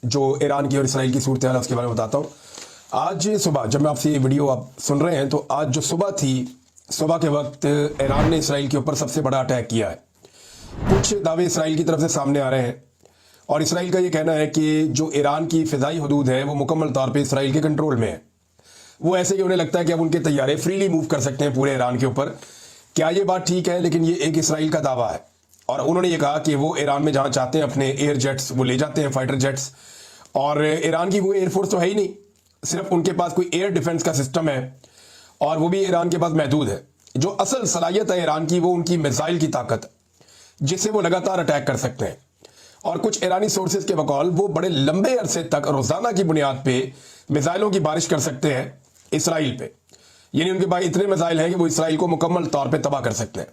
जो ईरान की और इसराइल की सूरत हाल है उसके बारे में बताता हूँ। आज सुबह जब मैं आपसे ये वीडियो आप सुन रहे हैं तो आज जो सुबह थी, सुबह के वक्त ईरान ने इसराइल के ऊपर सबसे बड़ा अटैक किया है। कुछ दावे इसराइल की तरफ से सामने आ रहे हैं और इसराइल का ये कहना है कि जो ईरान की फ़िज़ाई हदूद है वो मुकम्मल तौर पे इसराइल के कंट्रोल में है। वो ऐसे कि उन्हें लगता है कि अब उनके तैयारे फ्रीली मूव कर सकते हैं पूरे ईरान के ऊपर। क्या ये बात ठीक है? लेकिन ये एक इसराइल का दावा है और उन्होंने ये कहा कि वो ईरान में जहाँ चाहते हैं अपने एयर जेट्स वो ले जाते हैं, फाइटर जेट्स। और ईरान की कोई एयरफोर्स तो है ही नहीं, सिर्फ उनके पास कोई एयर डिफेंस का सिस्टम है और वो भी ईरान के पास महदूद है। जो असल सलाहियत है ईरान की वो उनकी मिसाइल की ताकत, जिससे वो लगातार अटैक कर सकते हैं। और कुछ ईरानी सोर्सेज के बकौल वो बड़े लंबे अरसे तक रोजाना की बुनियाद पे मिसाइलों की बारिश कर सकते हैं इसराइल पे। यानी उनके पास इतने मिसाइल हैं कि वो इसराइल को मुकम्मल तौर पे तबाह कर सकते हैं।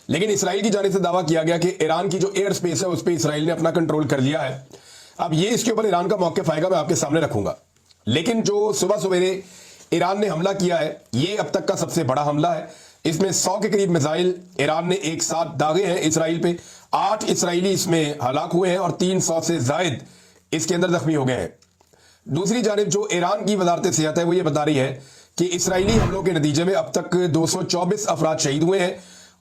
लेकिन इसराइल की जानिब से दावा किया गया कि ईरान की जो एयर स्पेस है उस पर इसराइल ने अपना कंट्रोल कर लिया है। अब ये इसके ऊपर ईरान का मौक़िफ़ आएगा, मैं आपके सामने रखूंगा। लेकिन जो सुबह सवेरे ईरान ने हमला किया है ये अब तक का सबसे बड़ा हमला है। इसमें 100 के करीब मिसाइल ईरान ने एक साथ दागे हैं इसराइल पे। 8 इसराइली इसमें हलाक हुए हैं और 300 से जायद इसके अंदर जख्मी हो गए हैं। दूसरी जानिब जो ईरान की वजारत सेहत है वो ये बता रही है कि इसराइली हमलों के नतीजे में अब तक 224 अफराद शहीद हुए हैं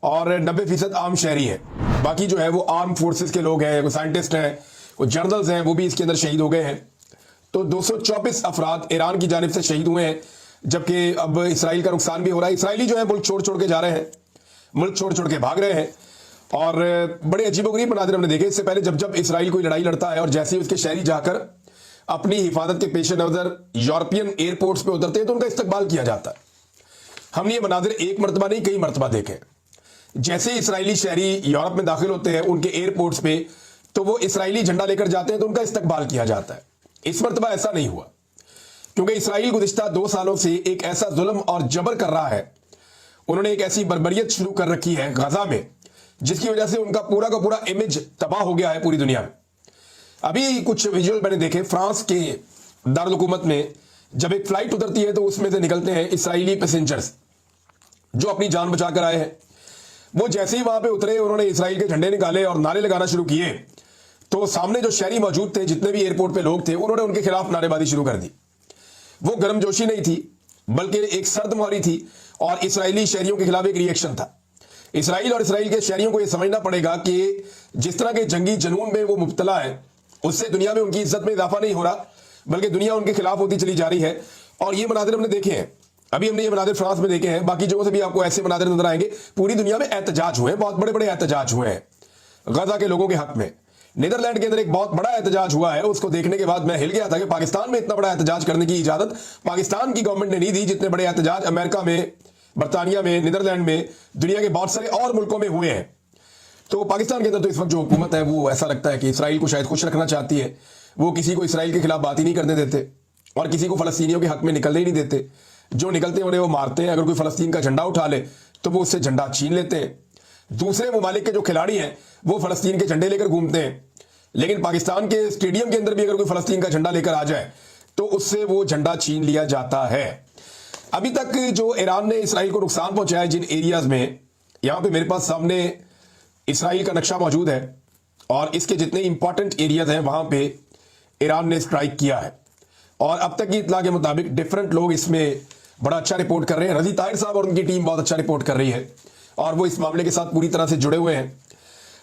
और 90% आम शहरी हैं। बाकी जो है वो आर्म फोर्सेस के लोग हैं, वो साइंटिस्ट हैं, वो जर्नल्स हैं, वो भी इसके अंदर शहीद हो गए हैं। तो 224 अफराद ईरान की जानिब से शहीद हुए हैं, जबकि अब इसराइल का नुकसान भी हो रहा है। इसराइली जो है मुल्क छोड़ छोड़ के जा रहे हैं, मुल्क छोड़ छोड़ के भाग रहे हैं और बड़े अजीबोगरीब मनाजिर हमने देखे। इससे पहले जब जब इसराइल कोई लड़ाई लड़ता है और जैसे ही उसके शहरी जाकर अपनी हिफाजत के पेश नज़र यूरोपियन एयरपोर्ट्स पे उतरते हैं तो उनका इस्तकबाल किया जाता है। हमने ये मनाजिर एक मरतबा नहीं कई मरतबा देखे। जैसे इसराइली शहरी यूरोप में दाखिल होते हैं उनके एयरपोर्ट्स पे तो वो इसराइली झंडा लेकर जाते हैं तो उनका इस्तकबाल किया जाता है। इस मरतबा ऐसा नहीं हुआ क्योंकि इसराइल गुज़िश्ता 2 सालों से एक ऐसा जुल्म और जबर कर रहा है। उन्होंने एक ऐसी बर्बरियत शुरू कर रखी है गजा में जिसकी वजह से उनका पूरा का पूरा इमेज तबाह हो गया है पूरी दुनिया में। अभी कुछ विजुअल मैंने देखे, फ्रांस के दारुल हुकूमत में जब एक फ्लाइट उतरती है तो उसमें से निकलते हैं इसराइली पैसेंजर्स जो अपनी जान बचा कर आए हैं। वो जैसे ही वहां पे उतरे उन्होंने इसराइल के झंडे निकाले और नारे लगाना शुरू किए तो सामने जो शहरी मौजूद थे, जितने भी एयरपोर्ट पे लोग थे, उन्होंने उनके खिलाफ नारेबाजी शुरू कर दी। वो गर्मजोशी नहीं थी बल्कि एक सर्दमारी थी और इसराइली शहरियों के खिलाफ एक रिएक्शन था। इसराइल और इसराइल के शहरियों को यह समझना पड़ेगा कि जिस तरह के जंगी जुनून में वो मुब्तला है उससे दुनिया में उनकी इज्जत में इजाफा नहीं हो रहा बल्कि दुनिया उनके खिलाफ होती चली जा रही है। और ये मनाजिर हमने देखे हैं, अभी हमने ये मनाजिर फ्रांस में देखे हैं, बाकी जगहों से भी आपको ऐसे मनाजिर नजर आएंगे। पूरी दुनिया में एहतजाज हुए हैं, बहुत बड़े बड़े एहतजाज हुए हैं गजा के लोगों के हक में। नीदरलैंड के अंदर एक बहुत बड़ा एहतजाज हुआ है, उसको देखने के बाद मैं हिल गया था कि पाकिस्तान में इतना बड़ा एहतजाज करने की इजाजत पाकिस्तान की गवर्नमेंट ने नहीं दी जितने बड़े एहतजाज अमेरिका में, बरतानिया में, नीदरलैंड में, दुनिया के बहुत सारे और मुल्कों में हुए हैं। तो पाकिस्तान के अंदर तो इस वक्त जो हुकूमत है वो ऐसा लगता है कि इसराइल को शायद खुश रखना चाहती है। वो किसी को इसराइल के खिलाफ बात ही नहीं करने देते और किसी को फलस्तीनियों के हक में निकलने ही नहीं देते। जो निकलते हैं उन्हें वो मारते हैं। अगर कोई फलस्तीन का झंडा उठा ले तो वो उससे झंडा छीन लेते हैं। दूसरे ममालिक के जो खिलाड़ी हैं वो फलस्तीन के झंडे लेकर घूमते हैं, लेकिन पाकिस्तान के स्टेडियम के अंदर भी अगर कोई फलस्तीन का झंडा लेकर आ जाए तो उससे वो झंडा छीन लिया जाता है। अभी तक जो ईरान ने इसराइल को नुकसान पहुंचाया जिन एरियाज में, यहां पे मेरे पास सामने इसराइल का नक्शा मौजूद है और इसके जितने इंपॉर्टेंट एरियाज हैं वहां पे ईरान ने स्ट्राइक किया है। और अब तक की इत्तला के मुताबिक डिफरेंट लोग इसमें बड़ा अच्छा रिपोर्ट कर रहे हैं। रजी ताहिर साहब और उनकी टीम बहुत अच्छा रिपोर्ट कर रही है और वो इस मामले के साथ पूरी तरह से जुड़े हुए हैं।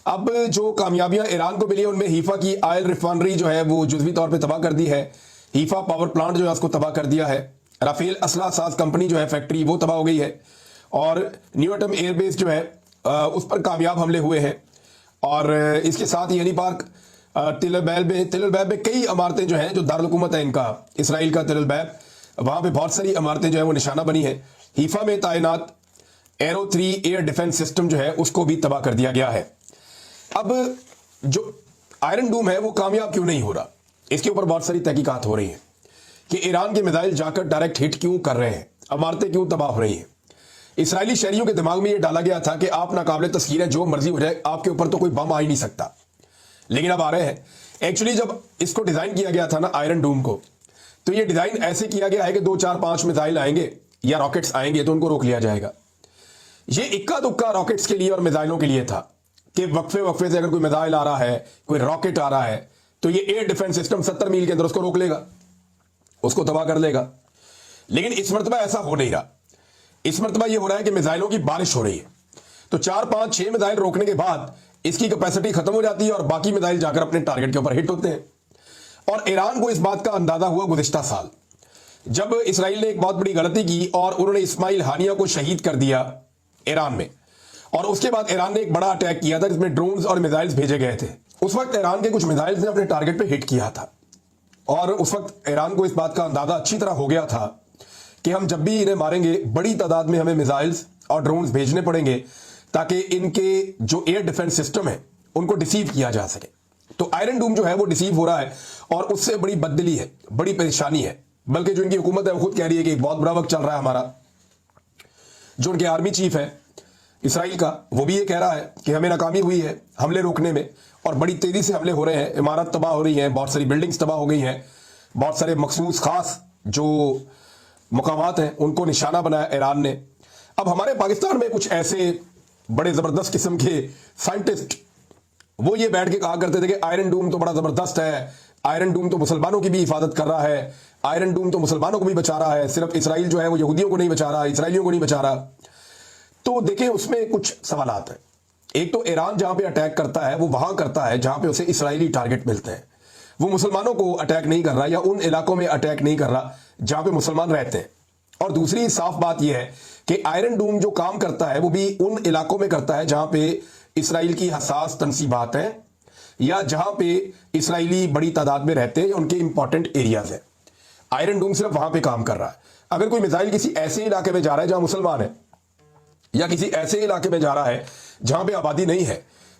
अब जो कामयाबियां ईरान को मिली है उनमें हीफा की ऑयल रिफाइनरी जो है वो जुज़वी तौर पे तबाह कर दी है। हीफा पावर प्लांट जो है उसको तबाह कर दिया है। राफेल असला साज कंपनी जो है फैक्ट्री वो तबाह हो गई है और न्यू एटम एयरबेस जो है उस पर कामयाब हमले हुए हैं। और इसके साथ ही हनी पार्क तिल अल-बैब में कई इमारतें जो हैं जो दारुल हुकूमत है इनका इसराइल का तिल अल-बैब, वहाँ पे बहुत सारी इमारतें जो है वो निशाना बनी है। हीफा में तैनात एरो 3 एयर डिफेंस सिस्टम जो है उसको भी तबाह कर दिया गया है। अब जो आयरन डूम है वो कामयाब क्यों नहीं हो रहा, इसके ऊपर बहुत सारी तहकीकात हो रही हैं कि ईरान के मिसाइल जाकर डायरेक्ट हिट क्यों कर रहे हैं, इमारतें क्यों तबाह हो रही हैं। इसराइली शहरियों के दिमाग में ये डाला गया था कि आप नाकाबिले तस्खीर है, जो मर्जी हो जाए आपके ऊपर तो कोई बम आ ही नहीं सकता, लेकिन अब आ रहे हैं। एक्चुअली जब इसको डिजाइन किया गया था ना आयरन डूम को, तो ये डिजाइन ऐसे किया गया है कि 2 4 5 मिसाइल आएंगे या रॉकेट्स आएंगे तो उनको रोक लिया जाएगा। ये इक्का दुक्का रॉकेट्स के लिए और मिसाइलों के लिए था कि वक्फे वक्फे से अगर कोई मिसाइल आ रहा है, कोई रॉकेट आ रहा है, तो ये एयर डिफेंस सिस्टम 70 मील के अंदर उसको रोक लेगा, उसको तबाह कर लेगा। लेकिन इस मरतबा ऐसा हो नहीं रहा। इस मरतबा ये हो रहा है कि मिसाइलों की बारिश हो रही है। तो 4, 5, 6 मिसाइल रोकने के बाद इसकी कैपेसिटी खत्म हो जाती है और बाकी मिसाइल जाकर अपने टारगेट के ऊपर हिट होते हैं। और ईरान को इस बात का अंदाजा हुआ गुज़िश्ता साल, जब इसराइल ने एक बहुत बड़ी गलती की और उन्होंने इस्माइल हानिया को शहीद कर दिया ईरान में। और उसके बाद ईरान ने एक बड़ा अटैक किया था जिसमें ड्रोन्स और मिसाइल्स भेजे गए थे। उस वक्त ईरान के कुछ मिसाइल्स ने अपने टारगेट पे हिट किया था और उस वक्त ईरान को इस बात का अंदाजा अच्छी तरह हो गया था कि हम जब भी इन्हें मारेंगे बड़ी तादाद में हमें मिसाइल्स और ड्रोन्स भेजने पड़ेंगे ताकि इनके जो एयर डिफेंस सिस्टम है उनको डिसीव किया जा सके। तो आयरन डूम जो है वो डिसीव हो रहा है और उससे बड़ी बददिली है, बड़ी परेशानी है। बल्कि जो इनकी हुकूमत है वो खुद कह रही है कि एक बहुत बुरा वक्त चल रहा है हमारा। जो उनके आर्मी चीफ है इसराइल का, वो भी ये कह रहा है कि हमें नाकामी हुई है हमले रोकने में और बड़ी तेजी से हमले हो रहे हैं, इमारत तबाह हो रही हैं, बहुत सारी बिल्डिंग्स तबाह हो गई हैं, बहुत सारे मखसूस खास जो मुकामात हैं उनको निशाना बनाया ईरान ने। अब हमारे पाकिस्तान में कुछ ऐसे बड़े ज़बरदस्त किस्म के साइंटिस्ट वो ये बैठ के कहा करते थे कि आयरन डूम तो बड़ा ज़बरदस्त है, आयरन डूम तो मुसलमानों की भी हिफाजत कर रहा है, आयरन डूम तो मुसलमानों को भी बचा रहा है, सिर्फ इसराइल जो है वो यहूदियों को नहीं बचा रहा, इसराइलियों को नहीं बचा रहा। तो देखिए उसमें कुछ सवालात हैं। एक तो ईरान जहां पे अटैक करता है वो वहां करता है जहां पे उसे इसराइली टारगेट मिलते हैं। वो मुसलमानों को अटैक नहीं कर रहा या उन इलाकों में अटैक नहीं कर रहा जहां पे मुसलमान रहते हैं। और दूसरी साफ बात यह है कि आयरन डूम जो काम करता है वो भी उन इलाकों में करता है जहां पे इसराइल की हसास तनसीबात हैं या जहां पे इसराइली बड़ी तादाद में रहते हैं, उनके इंपॉर्टेंट एरियाज हैं। आयरन डूम सिर्फ वहां पे काम कर रहा है। अगर कोई मिसाइल किसी ऐसे इलाके में जा रहा है जहां मुसलमान है या किसी ऐसे इलाके में जा रहा है जहां पे आबादी नहीं है,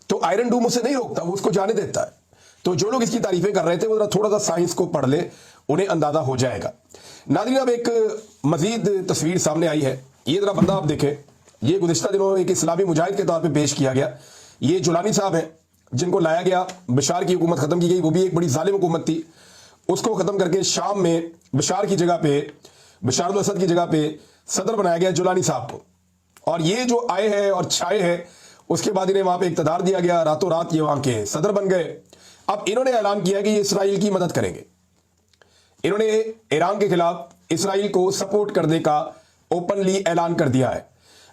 तो आयरन डूम उसे नहीं रोकता, वो उसको जाने देता है। तो जो लोग इसकी तारीफें कर रहे थे वो थोड़ा सा साइंस को पढ़ ले, उन्हें अंदाजा हो जाएगा। नाज़रीन, अब एक मजीद तस्वीर सामने आई है। ये जरा बंदा आप देखें, ये गुज़िश्ता दिनों एक इस्लामी मुजाहिद के तौर पे पेश किया गया। ये जुलानी साहब हैं जिनको लाया गया, बशार की हुकूमत खत्म की गई, वो भी एक बड़ी जालिम हुकूमत थी, उसको खत्म करके शाम में बशार की जगह पे, बशार अल असद की जगह पे सदर बनाया गया जुलानी साहब को। और ये जो आए हैं और छाए हैं, उसके बाद इन्हें वहां पे इक़्तिदार दिया गया, रातों रात ये वहां के सदर बन गए। अब इन्होंने ऐलान किया कि ये इसराइल की मदद करेंगे। इन्होंने ईरान के खिलाफ इसराइल को सपोर्ट करने का ओपनली ऐलान कर दिया है।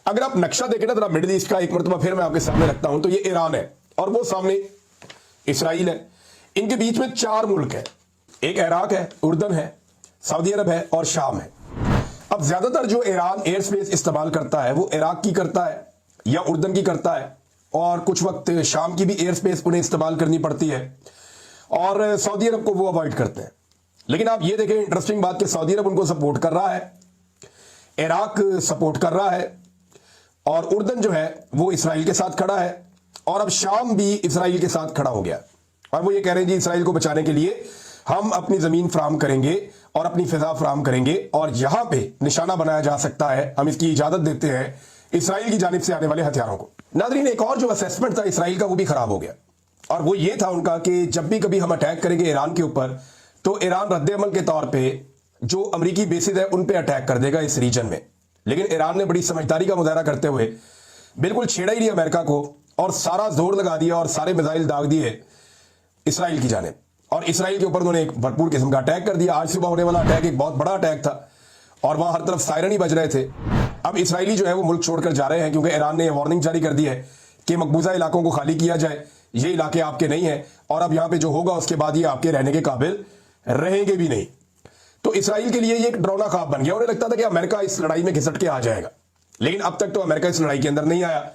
अगर आप नक्शा देखें ना जरा मिडिल ईस्ट का, एक मरतबा फिर मैं आपके सामने रखता हूं, तो ये ईरान है और वो सामने इसराइल है। इनके बीच में 4 मुल्क है, एक इराक है, उर्दन है, सऊदी अरब है और शाम है। अब ज्यादातर जो ईरान एयर स्पेस इस्तेमाल करता है वो इराक की करता है या उर्दन की करता है, और कुछ वक्त शाम की भी एयर स्पेस उन्हें इस्तेमाल करनी पड़ती है, और सऊदी अरब को वो अवॉइड करते हैं। लेकिन आप ये देखें इंटरेस्टिंग बात कि सऊदी अरब उनको सपोर्ट कर रहा है, इराक सपोर्ट कर रहा है, और उर्दन जो है वो इसराइल के साथ खड़ा है, और अब शाम भी इसराइल के साथ खड़ा हो गया। और वो ये कह रहे हैं जी इसराइल को बचाने के लिए हम अपनी जमीन फ्राहम करेंगे और अपनी फिजा फ्राहम करेंगे, और यहां पे निशाना बनाया जा सकता है, हम इसकी इजाजत देते हैं इसराइल की जानिब से आने वाले हथियारों को। नाज़रीन, एक और जो असेसमेंट था इसराइल का वो भी खराब हो गया, और वो ये था उनका कि जब भी कभी हम अटैक करेंगे ईरान के ऊपर तो ईरान रद्द-ए-अमल के तौर पे जो अमरीकी बेसिस है उन पे अटैक कर देगा इस रीजन में। लेकिन ईरान ने बड़ी समझदारी का मुजाहरा करते हुए बिल्कुल छेड़ा ही नहीं अमेरिका को, और सारा जोर लगा दिया और सारे मिसाइल दाग दिए इसराइल की जानिब, और इसराइल के ऊपर उन्होंने एक भरपूर किस्म का अटैक कर दिया। आज सुबह होने वाला अटैक एक बहुत बड़ा अटैक था और वहां हर तरफ सायरन ही बज रहे थे। अब इसराइली जो है वो मुल्क छोड़कर जा रहे हैं क्योंकि ईरान ने वार्निंग जारी कर दी है कि मकबूजा इलाकों को खाली किया जाए, ये इलाके आपके नहीं है, और अब यहां पे जो होगा उसके बाद ये आपके रहने के काबिल रहेंगे भी नहीं। तो इसराइल के लिए ये एक डरावना ख्वाब बन गया। उन्हें लगता था कि अमेरिका इस लड़ाई में घिसट के आ जाएगा, लेकिन अब तक तो अमेरिका इस लड़ाई के अंदर नहीं आया।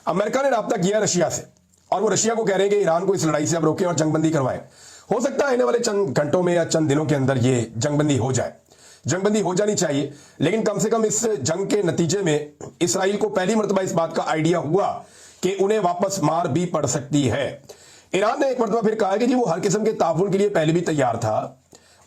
अमेरिका ने राब्ता किया रशिया से, और वो रशिया को कह रहे हैं कि ईरान को इस लड़ाई से अब रोके और जंगबंदी करवाए। हो सकता है आने वाले चंद घंटों में या चंद दिनों के अंदर ये जंगबंदी हो जाए, जंगबंदी हो जानी चाहिए। लेकिन कम से कम इस जंग के नतीजे में इसराइल को पहली मरतबा इस बात का आइडिया हुआ कि उन्हें वापस मार भी पड़ सकती है। ईरान ने एक मरतबा फिर कहा कि जी वो हर किस्म के ताउन के लिए पहले भी तैयार था,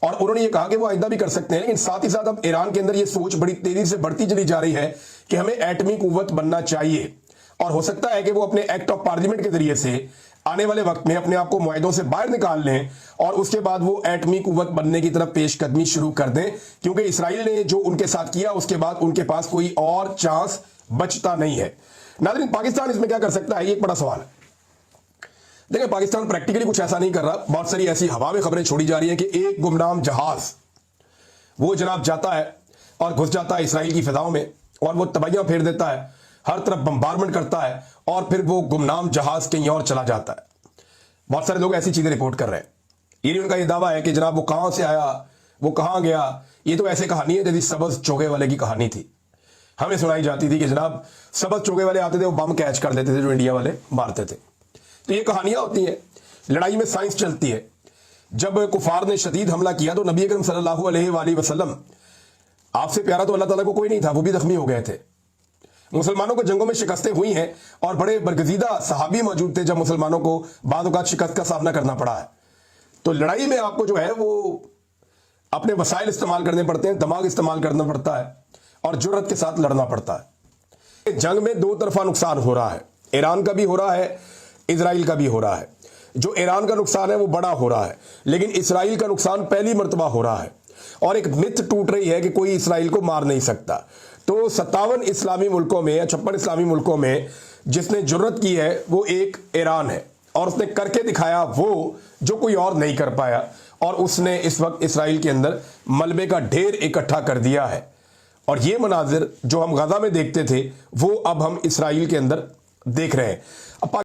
और उन्होंने ये कहा कि वो आइंदा भी कर सकते हैं। लेकिन साथ ही साथ अब ईरान के अंदर ये सोच बड़ी तेजी से बढ़ती चली जा रही है कि हमें एटमी कुव्वत बनना चाहिए, और हो सकता है कि वो अपने एक्ट ऑफ पार्लियामेंट के जरिए से आने वाले वक्त में अपने आप को मुआहिदों से बाहर निकाल लें और उसके बाद वो एटमी कुव्वत बनने की तरफ पेशकदमी शुरू कर दें, क्योंकि इसराइल ने जो उनके साथ किया उसके बाद उनके पास कोई और चांस बचता नहीं है। नाज़रीन, पाकिस्तान इसमें क्या कर सकता है, ये एक बड़ा सवाल है। देखिए, पाकिस्तान प्रैक्टिकली कुछ ऐसा नहीं कर रहा। बहुत सारी ऐसी हवा में खबरें छोड़ी जा रही हैं कि एक गुमनाम जहाज वो जनाब जाता है और घुस जाता है इसराइल की फिजाओं में और वो तबाहियां फेर देता है, हर तरफ बम्बारमेंट करता है और फिर वो गुमनाम जहाज कहीं और चला जाता है। बहुत सारे लोग ऐसी चीजें रिपोर्ट कर रहे हैं। ये नहीं उनका ये दावा है कि जनाब वो कहां से आया, वो कहां गया। ये तो ऐसे कहानी है जैसे सबज चौके वाले की कहानी थी। हमें सुनाई जाती थी कि जनाब सबज चौके वाले आते थे, वो बम कैच कर देते थे जो इंडिया वाले मारते थे। तो ये कहानियां होती हैं, लड़ाई में साइंस चलती है। जब कुफार ने शदीद हमला किया तो नबी अकरम सल्लल्लाहु अलैहि वसल्लम, आपसे प्यारा तो अल्लाह ताला को कोई नहीं था, वो भी जख्मी हो गए थे। मुसलमानों को जंगों में शिकस्तें हुई हैं और बड़े बरगजीदा सहाबी मौजूद थे जब मुसलमानों को बाद औक़ात शिकस्त का सामना करना पड़ा है। तो लड़ाई में आपको जो है वो अपने वसाइल इस्तेमाल करने पड़ते हैं, दिमाग इस्तेमाल करना पड़ता है और जुर्रत के साथ लड़ना पड़ता है। जंग में दो तरफा नुकसान हो रहा है, ईरान का भी हो रहा है, इजराइल का भी हो रहा है। जो ईरान का नुकसान है वो बड़ा हो रहा है, लेकिन इसराइल का नुकसान पहली मर्तबा हो रहा है और एक मिथ टूट रही है कि कोई इसराइल को मार नहीं सकता। तो 57 इस्लामी मुल्कों में या 56 इस्लामी मुल्कों में जिसने जुर्रत की है वो एक ईरान है और उसने करके दिखाया वो जो कोई और नहीं कर पाया, और उसने इस वक्त इसराइल के अंदर मलबे का ढेर इकट्ठा कर दिया है। और ये मनाजिर जो हम गजा में देखते थे वो अब हम इसराइल के अंदर देख रहे हैं। अब